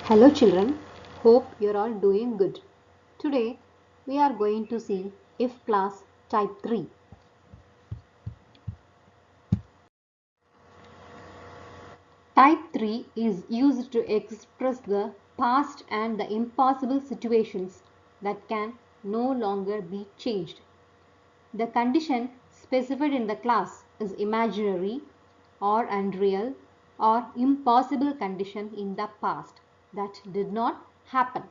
Hello children, hope you're all doing good. Today we are going to see if class type 3. Type 3 is used to express the past and the impossible situations that can no longer be changed. The condition specified in the class is imaginary or unreal or impossible condition in the past that did not happen.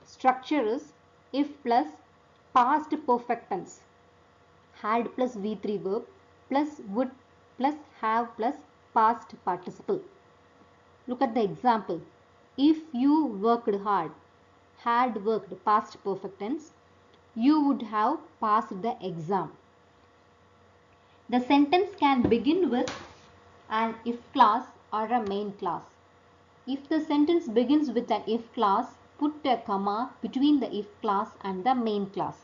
Structure is if plus past perfect tense, had plus V3 verb plus would plus have plus past participle. Look at the example. If you worked hard, had worked past perfect tense, you would have passed the exam. The sentence can begin with an if clause or a main clause. If the sentence begins with an if clause, put a comma between the if clause and the main clause.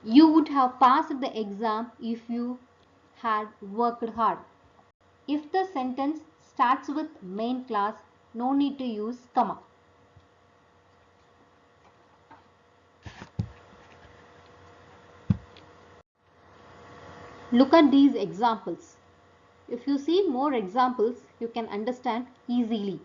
You would have passed the exam if you had worked hard. If the sentence starts with main clause, no need to use comma. Look at these examples. If you see more examples, you can understand easily.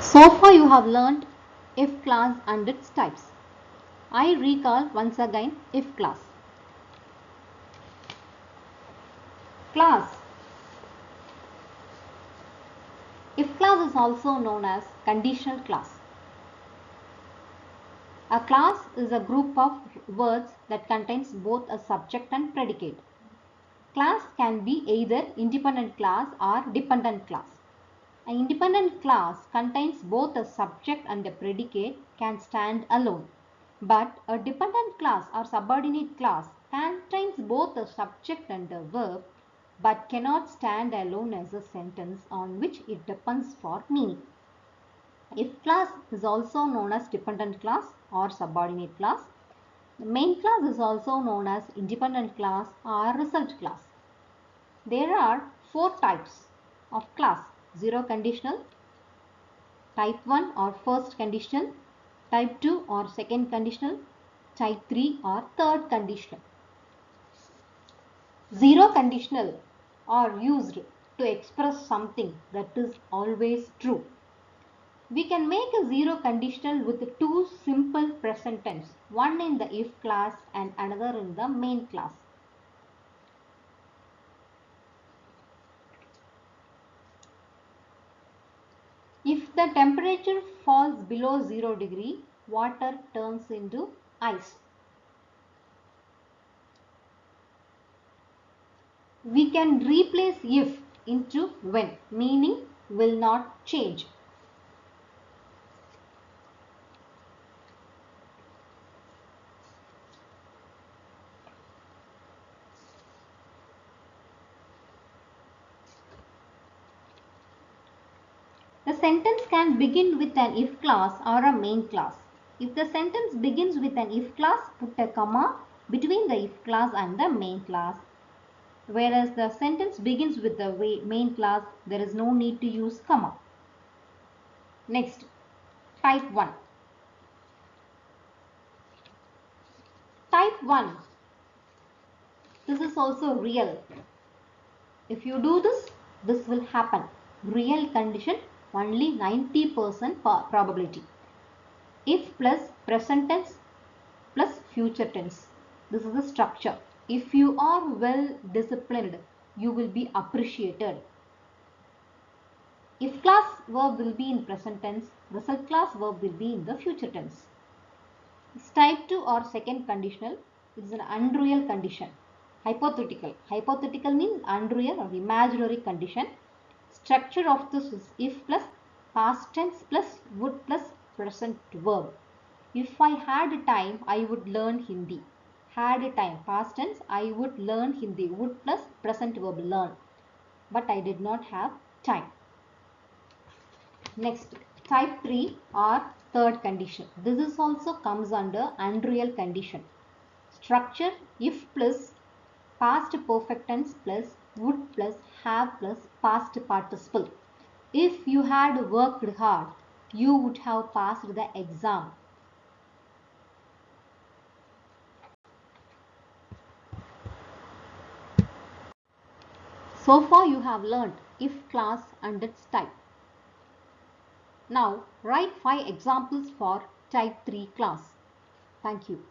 So far you have learned if clause and its types. I recall once again if clause. Clause. If clause is also known as conditional clause. A clause is a group of words that contains both a subject and predicate. Clause can be either independent clause or dependent clause. An independent clause contains both a subject and a predicate can stand alone. But a dependent clause or subordinate clause contains both a subject and a verb but cannot stand alone as a sentence on which it depends for meaning. If clause is also known as dependent clause or subordinate clause. The main clause is also known as independent clause or result clause. There are four types of clause: zero conditional, type 1 or first conditional, type 2 or second conditional, type 3 or third conditional. Zero conditional are used to express something that is always true. We can make a zero conditional with two simple present tense, one in the if clause and another in the main clause. If the temperature falls below 0 degree, water turns into ice. We can replace if into when, meaning will not change. The sentence can begin with an if clause or a main clause. If the sentence begins with an if clause, put a comma between the if clause and the main clause. Whereas the sentence begins with the main clause, there is no need to use comma. Next, type 1. Type 1. This is also real. If you do this, this will happen. Real condition, only 90% probability. If plus present tense plus future tense. This is the structure. If you are well disciplined, you will be appreciated. If clause verb will be in present tense, result clause verb will be in the future tense. It's type 2 or second conditional. It is an unreal condition. Hypothetical. Hypothetical means unreal or imaginary condition. Structure of this is if plus past tense plus would plus present verb. If I had time, I would learn Hindi. Had time, past tense, I would learn Hindi. Would plus present verb learn. but I did not have time. Next, type 3 or third condition. This is also comes under unreal condition. Structure if plus past perfect tense plus would plus have plus past participle. If you had worked hard, you would have passed the exam. So far you have learnt if class and its type. Now write 5 examples for type 3 class. Thank you.